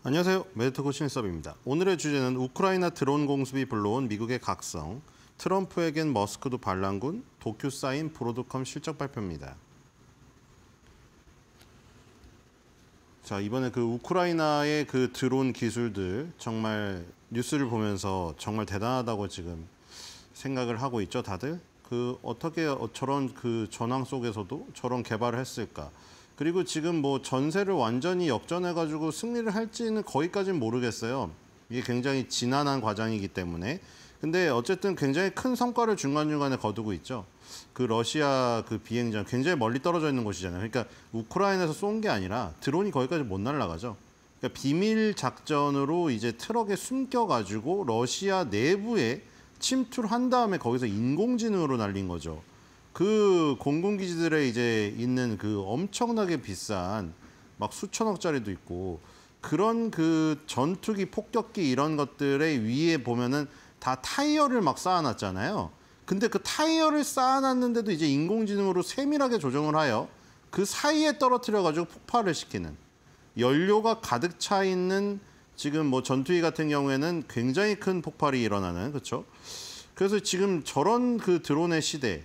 안녕하세요. 메디터고 신일섭입니다. 오늘의 주제는 우크라이나 드론 공습이 불러온 미국의 각성, 트럼프에겐 머스크도 반란군, 도큐사인 브로드컴 실적 발표입니다. 자, 이번에 그 우크라이나의 그 드론 기술들 정말 뉴스를 보면서 정말 대단하다고 지금 생각을 하고 있죠, 다들? 어떻게 저런 그 전황 속에서도 저런 개발을 했을까? 그리고 지금 뭐 전세를 완전히 역전해가지고 승리를 할지는 거기까지는 모르겠어요. 이게 굉장히 지난한 과정이기 때문에. 근데 어쨌든 굉장히 큰 성과를 중간중간에 거두고 있죠. 그 러시아 그 비행장 굉장히 멀리 떨어져 있는 곳이잖아요. 그러니까 우크라이나에서 쏜 게 아니라 드론이 거기까지 못 날아가죠. 그러니까 비밀 작전으로 이제 트럭에 숨겨가지고 러시아 내부에 침투를 한 다음에 거기서 인공지능으로 날린 거죠. 그 공군기지들에 이제 있는 그 엄청나게 비싼 막 수천억짜리도 있고 그런 그 전투기, 폭격기 이런 것들의 위에 보면은 다 타이어를 막 쌓아놨잖아요. 근데 그 타이어를 쌓아놨는데도 이제 인공지능으로 세밀하게 조정을 하여 그 사이에 떨어뜨려가지고 폭발을 시키는, 연료가 가득 차 있는 지금 뭐 전투기 같은 경우에는 굉장히 큰 폭발이 일어나는, 그렇죠? 그래서 지금 저런 그 드론의 시대,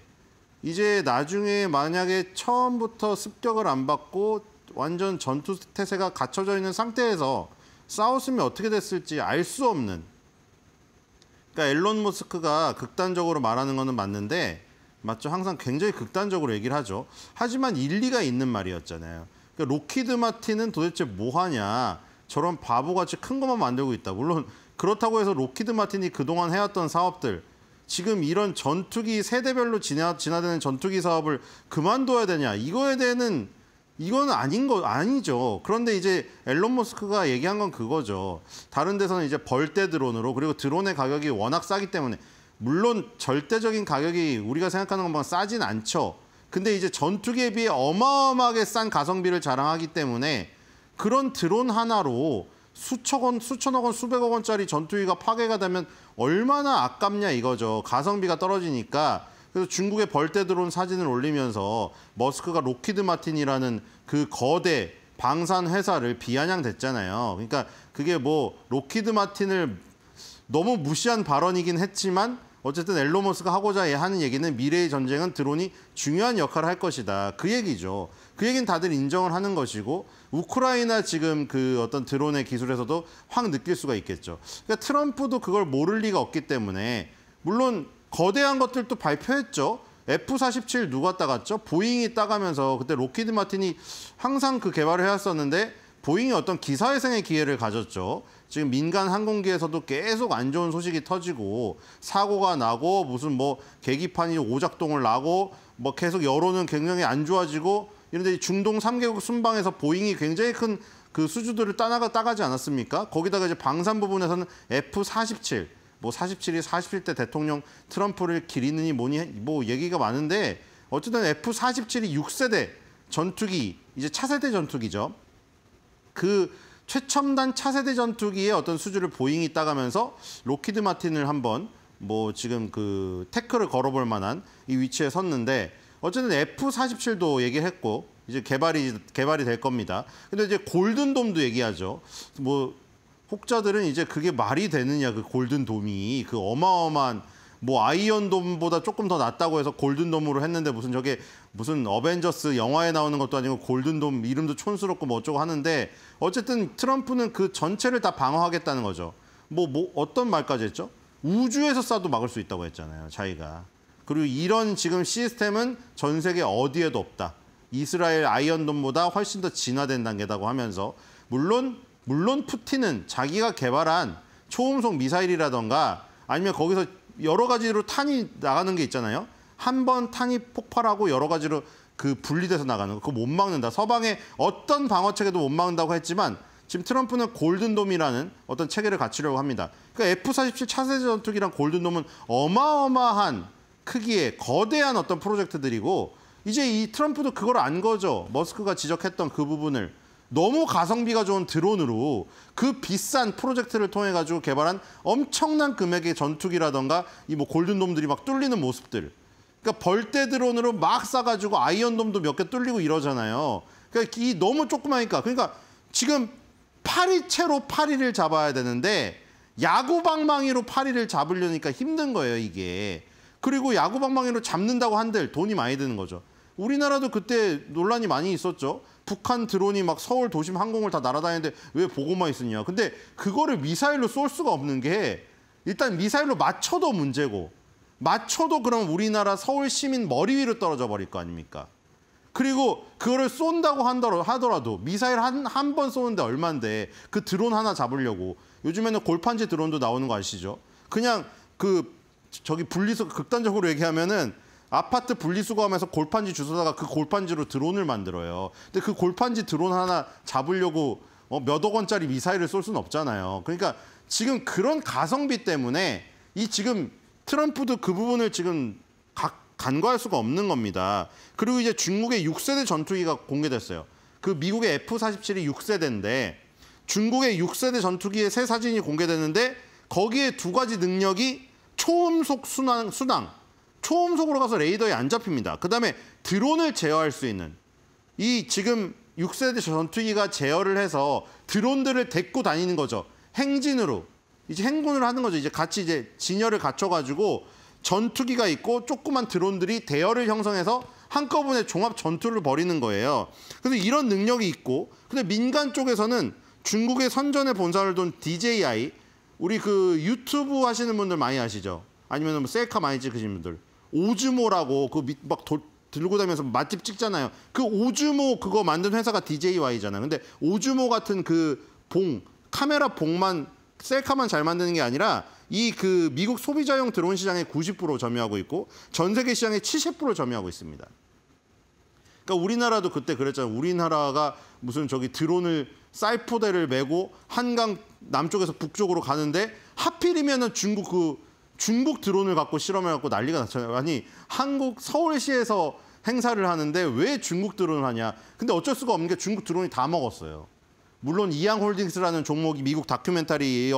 이제 나중에 만약에 처음부터 습격을 안 받고 완전 전투 태세가 갖춰져 있는 상태에서 싸웠으면 어떻게 됐을지 알 수 없는. 그러니까 앨런 머스크가 극단적으로 말하는 거는 맞는데, 맞죠? 항상 굉장히 극단적으로 얘기를 하죠. 하지만 일리가 있는 말이었잖아요. 그러니까 로키드 마틴은 도대체 뭐 하냐? 저런 바보같이 큰 것만 만들고 있다. 물론 그렇다고 해서 로키드 마틴이 그동안 해왔던 사업들, 지금 이런 전투기 세대별로 진화되는 전투기 사업을 그만둬야 되냐? 이거에 대해는 이건 아니죠. 그런데 이제 앨런 머스크가 얘기한 건 그거죠. 다른 데서는 이제 벌떼 드론으로, 그리고 드론의 가격이 워낙 싸기 때문에, 물론 절대적인 가격이 우리가 생각하는 것보다 싸진 않죠. 근데 이제 전투기에 비해 어마어마하게 싼 가성비를 자랑하기 때문에 그런 드론 하나로 수천억 원, 수백억 원짜리 전투기가 파괴가 되면 얼마나 아깝냐 이거죠. 가성비가 떨어지니까. 그래서 중국의 벌떼 드론 사진을 올리면서 머스크가 로키드 마틴이라는 그 거대 방산 회사를 비아냥댔잖아요. 그러니까 그게 뭐 로키드 마틴을 너무 무시한 발언이긴 했지만 어쨌든 앨런 머스크가 하고자 하는 얘기는 미래의 전쟁은 드론이 중요한 역할을 할 것이다. 그 얘기죠. 그 얘기는 다들 인정을 하는 것이고, 우크라이나 지금 그 어떤 드론의 기술에서도 확 느낄 수가 있겠죠. 그러니까 트럼프도 그걸 모를 리가 없기 때문에, 물론 거대한 것들도 발표했죠. F-47 누가 따갔죠? 보잉이 따가면서 그때 로키드 마틴이 항상 그 개발을 해왔었는데 보잉이 어떤 기사회생의 기회를 가졌죠. 지금 민간 항공기에서도 계속 안 좋은 소식이 터지고 사고가 나고 무슨 뭐 계기판이 오작동을 나고 뭐 계속 여론은 굉장히 안 좋아지고 이런데 중동 3개국 순방에서 보잉이 굉장히 큰 그 수주들을 따가지 않았습니까? 거기다가 이제 방산 부분에서는 F-47, 뭐 47이 47대 대통령 트럼프를 기리느니 뭐니 뭐 얘기가 많은데, 어쨌든 F-47이 6세대 전투기, 이제 차세대 전투기죠. 그 최첨단 차세대 전투기의 어떤 수주를 보잉이 따가면서 로키드 마틴을 한번 뭐 지금 그 태클을 걸어볼 만한 이 위치에 섰는데, 어쨌든 F-47도 얘기를 했고 이제 개발이 될 겁니다. 근데 이제 골든돔도 얘기하죠. 뭐 혹자들은 이제 그게 말이 되느냐, 그 골든돔이 그 어마어마한 뭐 아이언돔보다 조금 더 낫다고 해서 골든돔으로 했는데 무슨 저게 무슨 어벤져스 영화에 나오는 것도 아니고 골든돔 이름도 촌스럽고 뭐 어쩌고 하는데, 어쨌든 트럼프는 그 전체를 다 방어하겠다는 거죠. 뭐 어떤 말까지 했죠? 우주에서 쏴도 막을 수 있다고 했잖아요, 자기가. 그리고 이런 지금 시스템은 전 세계 어디에도 없다. 이스라엘 아이언돔보다 훨씬 더 진화된 단계다고 하면서, 물론 푸틴은 자기가 개발한 초음속 미사일이라던가 아니면 거기서 여러 가지로 탄이 나가는 게 있잖아요. 한 번 탄이 폭발하고 여러 가지로 그 분리돼서 나가는 거, 그거 못 막는다. 서방의 어떤 방어 체계도 못 막는다고 했지만 지금 트럼프는 골든돔이라는 어떤 체계를 갖추려고 합니다. 그러니까 F-47 차세대 전투기랑 골든돔은 어마어마한 크기의 거대한 어떤 프로젝트들이고, 이제 이 트럼프도 그걸 안 거죠. 머스크가 지적했던 그 부분을. 너무 가성비가 좋은 드론으로 그 비싼 프로젝트를 통해 가지고 개발한 엄청난 금액의 전투기라던가 이 뭐 골든돔들이 막 뚫리는 모습들. 그러니까 벌떼 드론으로 막 쏴가지고 아이언돔도 몇 개 뚫리고 이러잖아요. 그러니까 이 너무 조그마니까. 그러니까 지금 파리채로 파리를 잡아야 되는데 야구 방망이로 파리를 잡으려니까 힘든 거예요, 이게. 그리고 야구 방망이로 잡는다고 한들 돈이 많이 드는 거죠. 우리나라도 그때 논란이 많이 있었죠. 북한 드론이 막 서울 도심 항공을 다 날아다니는데 왜 보고만 있었냐. 근데 그거를 미사일로 쏠 수가 없는 게 일단 미사일로 맞춰도 문제고 맞춰도 그럼 우리나라 서울 시민 머리 위로 떨어져 버릴 거 아닙니까? 그리고 그거를 쏜다고 하더라도 미사일 한 번 쏘는데 얼만데 그 드론 하나 잡으려고 요즘에는 골판지 드론도 나오는 거 아시죠? 그냥 저기 분리수 극단적으로 얘기하면은 아파트 분리수거하면서 골판지 주워다가 그 골판지로 드론을 만들어요. 근데 그 골판지 드론 하나 잡으려고 몇억 원짜리 미사일을 쏠 수는 없잖아요. 그러니까 지금 그런 가성비 때문에 이 지금 트럼프도 그 부분을 지금 간과할 수가 없는 겁니다. 그리고 이제 중국의 6세대 전투기가 공개됐어요. 그 미국의 F-47이 6세대인데 중국의 6세대 전투기의 새 사진이 공개됐는데 거기에 두 가지 능력이 초음속 순항, 초음속으로 가서 레이더에 안 잡힙니다. 그다음에 드론을 제어할 수 있는 이 지금 6세대 전투기가 제어를 해서 드론들을 데리고 다니는 거죠. 행진으로. 이제 행군을 하는 거죠. 이제 같이 이제 진열을 갖춰가지고 전투기가 있고 조그만 드론들이 대열을 형성해서 한꺼번에 종합 전투를 벌이는 거예요. 그래서 이런 능력이 있고 근데 민간 쪽에서는 중국의 선전에 본사를 둔 DJI 우리 그 유튜브 하시는 분들 많이 아시죠? 아니면 뭐 셀카 많이 찍으시는 분들 오즈모라고 그 막 들고 다니면서 맛집 찍잖아요. 그 오즈모 그거 만든 회사가 DJI잖아요. 근데 오즈모 같은 그 카메라 봉만 셀카만 잘 만드는 게 아니라 이 그 미국 소비자용 드론 시장의 90% 점유하고 있고 전 세계 시장의 70% 점유하고 있습니다. 그러니까 우리나라도 그때 그랬잖아요. 우리나라가 무슨 저기 드론을 쌀포대를 메고 한강 남쪽에서 북쪽으로 가는데 하필이면은 중국 드론을 갖고 실험해 갖고 난리가 났잖아요. 아니 한국 서울시에서 행사를 하는데 왜 중국 드론을 하냐. 근데 어쩔 수가 없는 게 중국 드론이 다 먹었어요. 물론 이양홀딩스라는 종목이 미국 다큐멘터리에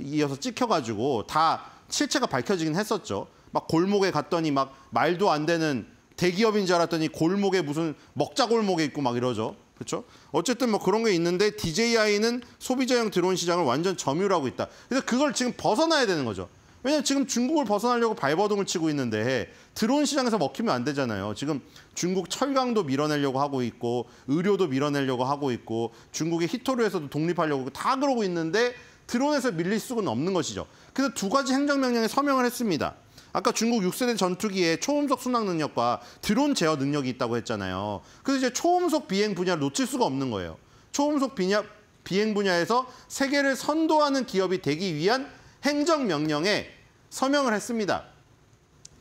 이어서 찍혀가지고 다 실체가 밝혀지긴 했었죠. 막 골목에 갔더니 막 말도 안 되는 대기업인 줄 알았더니 골목에 무슨 먹자골목에 있고 막 이러죠. 그렇죠? 어쨌든 뭐 그런 게 있는데 DJI는 소비자용 드론 시장을 완전 점유하고 있다. 그래서 그걸 지금 벗어나야 되는 거죠. 왜냐하면 지금 중국을 벗어나려고 발버둥을 치고 있는데 드론 시장에서 먹히면 안 되잖아요. 지금 중국 철강도 밀어내려고 하고 있고 의료도 밀어내려고 하고 있고 중국의 히토류에서도 독립하려고 다 그러고 있는데 드론에서 밀릴 수는 없는 것이죠. 그래서 두 가지 행정명령에 서명을 했습니다. 아까 중국 6세대 전투기에 초음속 순항 능력과 드론 제어 능력이 있다고 했잖아요. 그래서 이제 초음속 비행 분야를 놓칠 수가 없는 거예요. 초음속 비행 분야에서 세계를 선도하는 기업이 되기 위한 행정명령에 서명을 했습니다.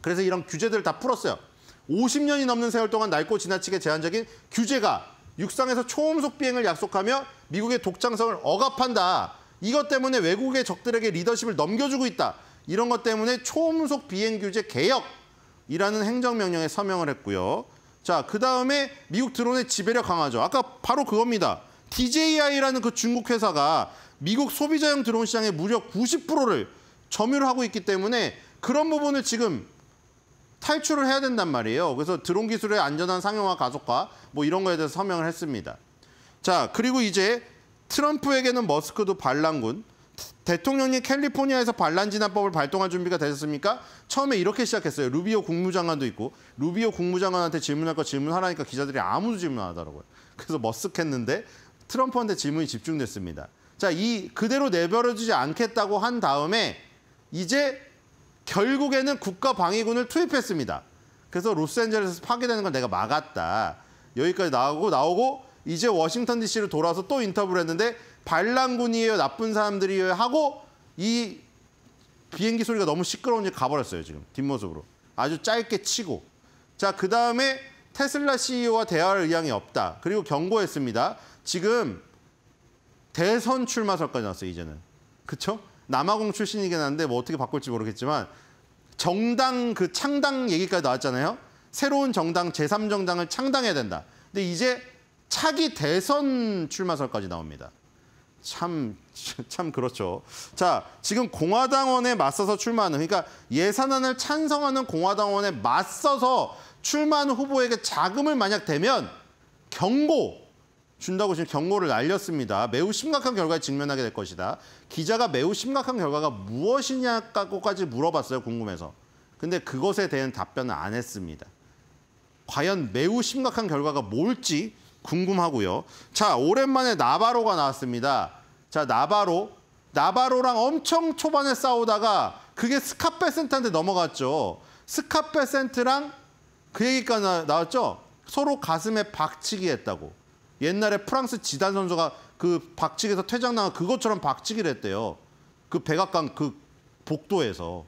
그래서 이런 규제들을 다 풀었어요. 50년이 넘는 세월 동안 낡고 지나치게 제한적인 규제가 육상에서 초음속 비행을 약속하며 미국의 독창성을 억압한다. 이것 때문에 외국의 적들에게 리더십을 넘겨주고 있다. 이런 것 때문에 초음속 비행 규제 개혁이라는 행정명령에 서명을 했고요. 자, 그다음에 미국 드론의 지배력 강화죠. 아까 바로 그겁니다. DJI라는 그 중국 회사가 미국 소비자용 드론 시장의 무려 90%를 점유를 하고 있기 때문에 그런 부분을 지금 탈출을 해야 된단 말이에요. 그래서 드론 기술의 안전한 상용화 가속화 뭐 이런 거에 대해서 서명을 했습니다. 자, 그리고 이제 트럼프에게는 머스크도 반란군. 대통령이 캘리포니아에서 반란 진압법을 발동할 준비가 되셨습니까? 처음에 이렇게 시작했어요. 루비오 국무장관도 있고 루비오 국무장관한테 질문할 거 질문하라니까 기자들이 아무도 질문 안 하더라고요. 그래서 머스크했는데 트럼프한테 질문이 집중됐습니다. 자, 이 그대로 내버려두지 않겠다고 한 다음에 이제 결국에는 국가방위군을 투입했습니다. 그래서 로스앤젤레스에서 파괴되는 걸 내가 막았다. 여기까지 나오고 이제 워싱턴 DC로 돌아와서 또 인터뷰를 했는데 반란군이에요, 나쁜 사람들이에요 하고 이 비행기 소리가 너무 시끄러운지 가버렸어요. 지금 뒷모습으로. 아주 짧게 치고. 자, 그다음에 테슬라 CEO와 대화할 의향이 없다. 그리고 경고했습니다. 지금 대선 출마설까지 나왔어요, 이제는. 그쵸? 남아공 출신이긴 한데 뭐 어떻게 바꿀지 모르겠지만 정당 그 창당 얘기까지 나왔잖아요. 새로운 정당, 제3정당을 창당해야 된다. 근데 이제 차기 대선 출마설까지 나옵니다. 참 그렇죠. 자, 지금 공화당원에 맞서서 출마하는, 그러니까 예산안을 찬성하는 공화당원에 맞서서 출마하는 후보에게 자금을 만약 대면 경고, 준다고 지금 경고를 날렸습니다. 매우 심각한 결과에 직면하게 될 것이다. 기자가 매우 심각한 결과가 무엇이냐고까지 물어봤어요. 궁금해서. 근데 그것에 대한 답변은 안 했습니다. 과연 매우 심각한 결과가 뭘지 궁금하고요. 자, 오랜만에 나바로가 나왔습니다. 자, 나바로랑 엄청 초반에 싸우다가 그게 스카페센트한테 넘어갔죠. 스카페센트랑 그 얘기가 나왔죠. 서로 가슴에 박치기 했다고. 옛날에 프랑스 지단 선수가 그 박치기에서 퇴장당한 그것처럼 박치기를 했대요. 그 백악관 그 복도에서.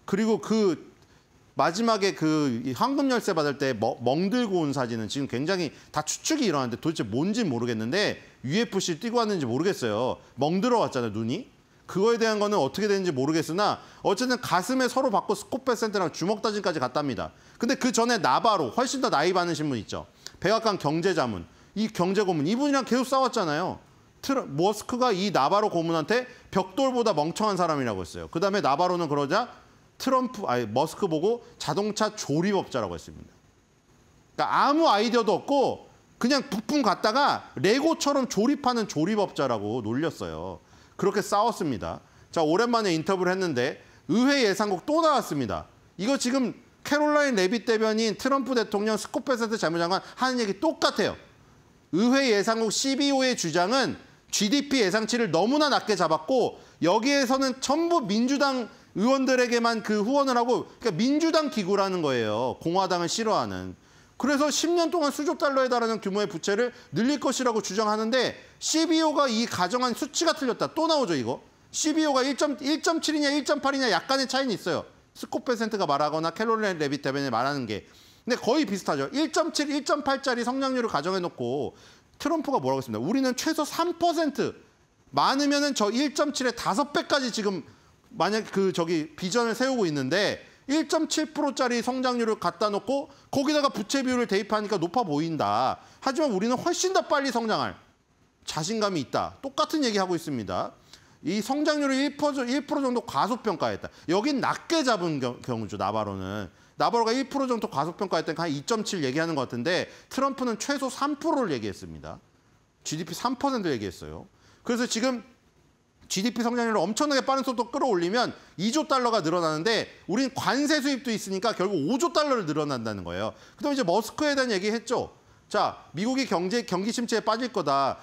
그리고 그 마지막에 그 황금 열쇠 받을 때 멍들고 온 사진은 지금 굉장히 다 추측이 일어나는데 도대체 뭔지 모르겠는데 UFC 뛰고 왔는지 모르겠어요. 멍들어 왔잖아요, 눈이. 그거에 대한 거는 어떻게 되는지 모르겠으나 어쨌든 가슴에 서로 받고 스코페센트랑 주먹 다짐까지 갔답니다. 근데 그 전에 나바로, 훨씬 더 나이 많으신 분 있죠. 백악관 경제자문, 이 경제고문, 이분이랑 계속 싸웠잖아요. 머스크가 이 나바로 고문한테 벽돌보다 멍청한 사람이라고 했어요. 그다음에 나바로는 그러자 머스크 보고 자동차 조립업자라고 했습니다. 그러니까 아무 아이디어도 없고 그냥 부품 갖다가 레고처럼 조립하는 조립업자라고 놀렸어요. 그렇게 싸웠습니다. 자, 오랜만에 인터뷰를 했는데 의회 예산국 또 나왔습니다. 이거 지금 캐롤라인 레빗 대변인 트럼프 대통령 스코페센트 재무장관 하는 얘기 똑같아요. 의회 예산국 CBO의 주장은 GDP 예상치를 너무나 낮게 잡았고 여기에서는 전부 민주당 의원들에게만 그 후원을 하고 그러니까 민주당 기구라는 거예요. 공화당을 싫어하는. 그래서 10년 동안 수조 달러에 달하는 규모의 부채를 늘릴 것이라고 주장하는데 CBO가 이 가정한 수치가 틀렸다. 또 나오죠, 이거. CBO가 1.7이냐 1.8이냐 약간의 차이는 있어요. 스코페센트가 말하거나 캐롤라인 레빗 대변인이 말하는 게. 근데 거의 비슷하죠. 1.7, 1.8짜리 성장률을 가정해놓고 트럼프가 뭐라고 했습니다. 우리는 최소 3%, 많으면은 저 1.7의 5배까지 지금 만약 비전을 세우고 있는데 1.7%짜리 성장률을 갖다 놓고 거기다가 부채 비율을 대입하니까 높아 보인다. 하지만 우리는 훨씬 더 빨리 성장할 자신감이 있다. 똑같은 얘기하고 있습니다. 이 성장률을 1% 정도 과소평가했다. 여긴 낮게 잡은 경우죠, 나바로는. 나바로가 1% 정도 과소평가했던 한 2.7 얘기하는 것 같은데 트럼프는 최소 3%를 얘기했습니다. GDP 3% 얘기했어요. 그래서 지금 GDP 성장률을 엄청나게 빠른 속도로 끌어올리면 2조 달러가 늘어나는데 우린 관세 수입도 있으니까 결국 5조 달러를 늘어난다는 거예요. 그다음에 이제 머스크에 대한 얘기했죠. 자, 미국이 경기 침체에 빠질 거다.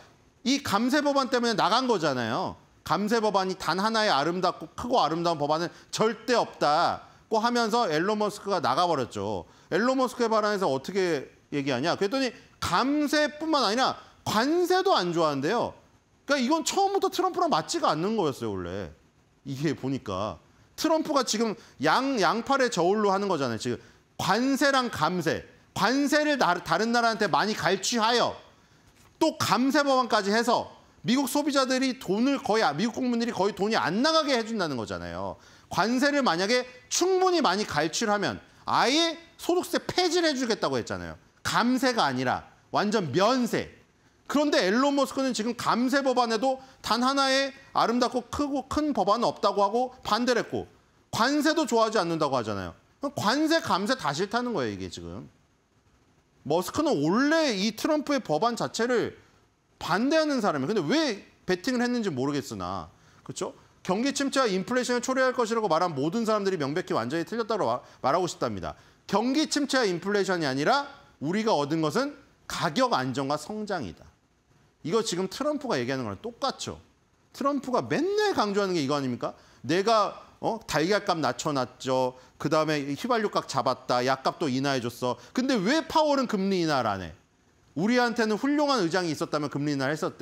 이 감세 법안 때문에 나간 거잖아요. 감세 법안이 단 하나의 아름답고 크고 아름다운 법안은 절대 없다고 하면서 앨런 머스크가 나가버렸죠. 앨런 머스크의 발언에서 어떻게 얘기하냐. 그랬더니 감세뿐만 아니라 관세도 안 좋아한대요. 그러니까 이건 처음부터 트럼프랑 맞지가 않는 거였어요, 원래. 이게 보니까. 트럼프가 지금 양팔의 저울로 하는 거잖아요. 지금 관세랑 감세. 관세를 다른 나라한테 많이 갈취하여 또 감세 법안까지 해서 미국 소비자들이 미국 국민들이 거의 돈이 안 나가게 해준다는 거잖아요. 관세를 만약에 충분히 많이 갈취를 하면 아예 소득세 폐지를 해주겠다고 했잖아요. 감세가 아니라 완전 면세. 그런데 앨런 머스크는 지금 감세 법안에도 단 하나의 아름답고 크고 큰 법안은 없다고 하고 반대를 했고 관세도 좋아하지 않는다고 하잖아요. 그럼 관세, 감세 다 싫다는 거예요, 이게 지금. 머스크는 원래 이 트럼프의 법안 자체를 반대하는 사람이에요. 근데 왜 베팅을 했는지 모르겠으나, 그렇죠? 경기 침체와 인플레이션을 초래할 것이라고 말한 모든 사람들이 명백히 완전히 틀렸다고 말하고 싶답니다. 경기 침체와 인플레이션이 아니라 우리가 얻은 것은 가격 안정과 성장이다. 이거 지금 트럼프가 얘기하는 거랑 똑같죠. 트럼프가 맨날 강조하는 게 이거 아닙니까? 내가 달걀값 낮춰놨죠. 그다음에 휘발유값 잡았다. 약값도 인하해줬어. 근데 왜 파월은 금리 인하를 안 해? 우리한테는 훌륭한 의장이 있었다면 금리 인하를 했을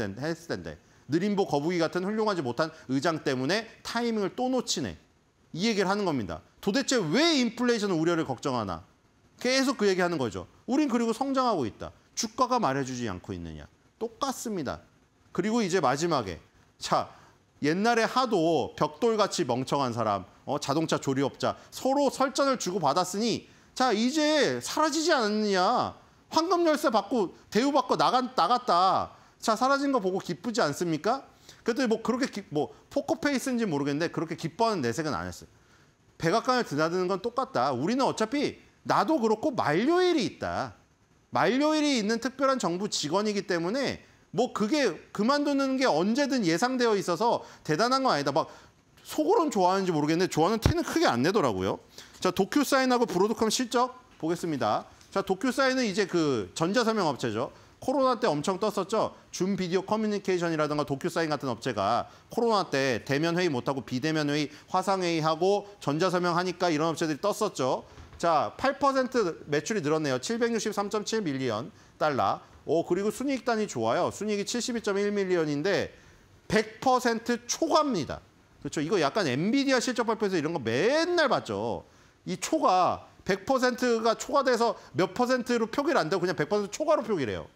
텐데 느림보 거북이 같은 훌륭하지 못한 의장 때문에 타이밍을 또 놓치네. 이 얘기를 하는 겁니다. 도대체 왜 인플레이션 우려를 걱정하나? 계속 그 얘기하는 거죠. 우린 그리고 성장하고 있다. 주가가 말해주지 않고 있느냐. 똑같습니다. 그리고 이제 마지막에 자, 옛날에 하도 벽돌같이 멍청한 사람, 자동차 조리업자 서로 설전을 주고받았으니 자, 이제 사라지지 않았느냐. 황금 열쇠 받고 대우받고 나갔다. 자, 사라진 거 보고 기쁘지 않습니까? 그랬더니 뭐 그렇게 포커페이스인지 모르겠는데 그렇게 기뻐하는 내색은 안 했어요. 백악관을 드나드는 건 똑같다. 우리는 어차피 나도 그렇고 만료일이 있다. 만료일이 있는 특별한 정부 직원이기 때문에 뭐 그게 그만두는 게 언제든 예상되어 있어서 대단한 건 아니다. 막 속으로는 좋아하는지 모르겠는데 좋아하는 티는 크게 안 내더라고요. 자, 도큐사인하고 브로드컴 실적 보겠습니다. 자, 도큐사인은 이제 그 전자서명 업체죠. 코로나 때 엄청 떴었죠. 줌 비디오 커뮤니케이션이라든가 도큐사인 같은 업체가 코로나 때 대면 회의 못하고 비대면 회의, 화상 회의하고 전자서명 하니까 이런 업체들이 떴었죠. 자, 8% 매출이 늘었네요. 763.7 밀리언 달러. 그리고 순이익단이 좋아요. 순이익이 72.1 밀리언인데 100% 초과입니다. 그렇죠? 이거 약간 엔비디아 실적 발표에서 이런 거 맨날 봤죠. 이 초과 100%가 초과돼서 몇 %로 표기를 안 되고 그냥 100% 초과로 표기를 해요.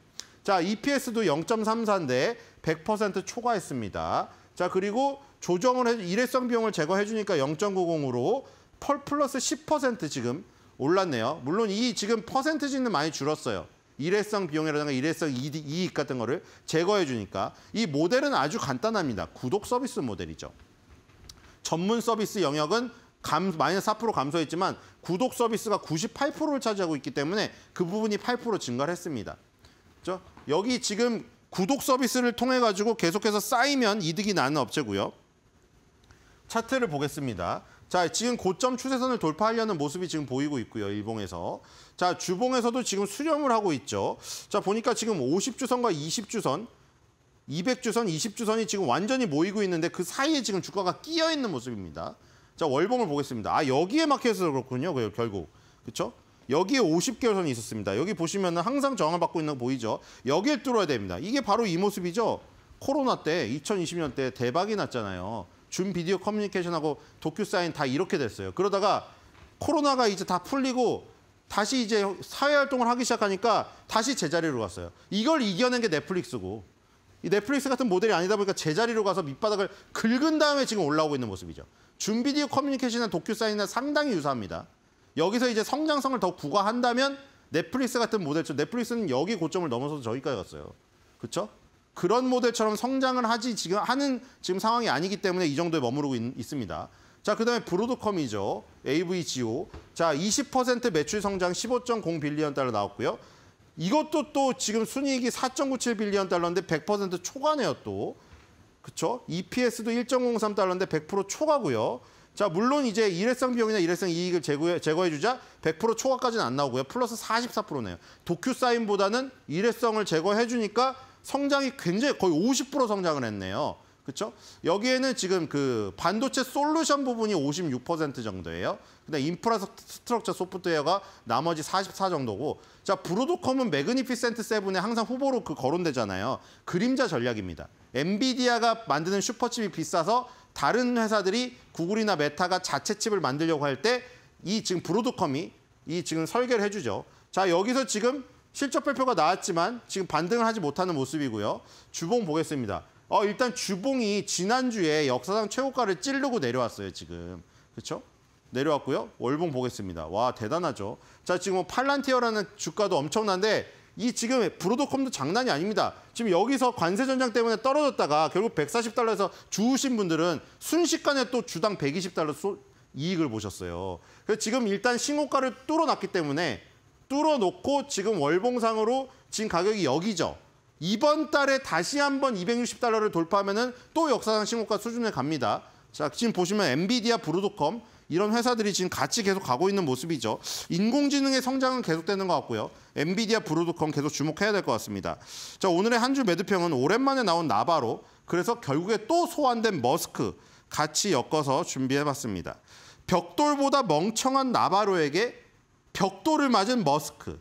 자, EPS도 0.34인데 100% 초과했습니다. 자, 그리고 조정을 일회성 비용을 제거해 주니까 0.90으로 펄 플러스 10% 지금 올랐네요. 물론 이 지금 퍼센트지는 많이 줄었어요. 일회성 비용이라든가 일회성 이익 같은 거를 제거해 주니까. 이 모델은 아주 간단합니다. 구독 서비스 모델이죠. 전문 서비스 영역은 마이너스 4% 감소했지만 구독 서비스가 98%를 차지하고 있기 때문에 그 부분이 8% 증가를 했습니다. 그렇죠? 여기 지금 구독 서비스를 통해 가지고 계속해서 쌓이면 이득이 나는 업체고요. 차트를 보겠습니다. 자, 지금 고점 추세선을 돌파하려는 모습이 지금 보이고 있고요. 일봉에서. 자, 주봉에서도 지금 수렴을 하고 있죠. 자, 보니까 지금 50주선과 20주선, 200주선, 20주선이 지금 완전히 모이고 있는데 그 사이에 지금 주가가 끼어 있는 모습입니다. 자, 월봉을 보겠습니다. 아, 여기에 막혀서 그렇군요. 결국. 그렇죠? 여기에 50개월선이 있었습니다. 여기 보시면 항상 저항을 받고 있는 거 보이죠? 여기에 뚫어야 됩니다. 이게 바로 이 모습이죠. 코로나 때 2020년 때 대박이 났잖아요. 줌 비디오 커뮤니케이션하고 도큐사인 다 이렇게 됐어요. 그러다가 코로나가 이제 다 풀리고 다시 이제 사회활동을 하기 시작하니까 다시 제자리로 갔어요. 이걸 이겨낸 게 넷플릭스고, 이 넷플릭스 같은 모델이 아니다 보니까 제자리로 가서 밑바닥을 긁은 다음에 지금 올라오고 있는 모습이죠. 줌 비디오 커뮤니케이션이나 도큐사인이나 상당히 유사합니다. 여기서 이제 성장성을 더 구가한다면 넷플릭스 같은 모델처럼, 넷플릭스는 여기 고점을 넘어서서 저기까지 갔어요. 그렇죠? 그런 모델처럼 성장을 하는 상황이 아니기 때문에 이 정도에 머무르고 있습니다. 자, 그다음에 브로드컴이죠. AVGO. 자, 20% 매출 성장 15.0 빌리언 달러 나왔고요. 이것도 또 지금 순이익이 4.97 빌리언 달러인데 100% 초과네요, 또. 그렇죠? EPS도 1.03 달러인데 100% 초과고요. 자, 물론 이제 일회성 비용이나 일회성 이익을 제거해 주자 100% 초과까지는 안 나오고요. 플러스 44%네요. 도큐사인보다는 일회성을 제거해 주니까 성장이 굉장히 거의 50% 성장을 했네요. 그렇죠? 여기에는 지금 그 반도체 솔루션 부분이 56% 정도예요. 그다음 인프라스트럭처 소프트웨어가 나머지 44 정도고. 자, 브로드컴은 매그니피센트 7에 항상 후보로 거론되잖아요. 그림자 전략입니다. 엔비디아가 만드는 슈퍼칩이 비싸서 다른 회사들이 구글이나 메타가 자체 칩을 만들려고 할 때 이 지금 브로드컴이 이 지금 설계를 해주죠. 자, 여기서 지금 실적 발표가 나왔지만 지금 반등을 하지 못하는 모습이고요. 주봉 보겠습니다. 일단 주봉이 지난주에 역사상 최고가를 찌르고 내려왔어요, 지금. 그렇죠? 내려왔고요. 월봉 보겠습니다. 와, 대단하죠. 자, 지금 팔란티어라는 주가도 엄청난데 이 지금 브로드컴도 장난이 아닙니다. 지금 여기서 관세 전장 때문에 떨어졌다가 결국 140달러에서 주우신 분들은 순식간에 또 주당 120달러 이익을 보셨어요. 그래서 지금 일단 신고가를 뚫어놨기 때문에 뚫어놓고 지금 월봉상으로 지금 가격이 여기죠. 이번 달에 다시 한번 260달러를 돌파하면은 또 역사상 신고가 수준에 갑니다. 자, 지금 보시면 엔비디아, 브로드컴 이런 회사들이 지금 같이 계속 가고 있는 모습이죠. 인공지능의 성장은 계속되는 것 같고요. 엔비디아, 브로드컴 계속 주목해야 될 것 같습니다. 자, 오늘의 한 주 매도평은 오랜만에 나온 나바로, 그래서 결국에 또 소환된 머스크 같이 엮어서 준비해봤습니다. 벽돌보다 멍청한 나바로에게 벽돌을 맞은 머스크.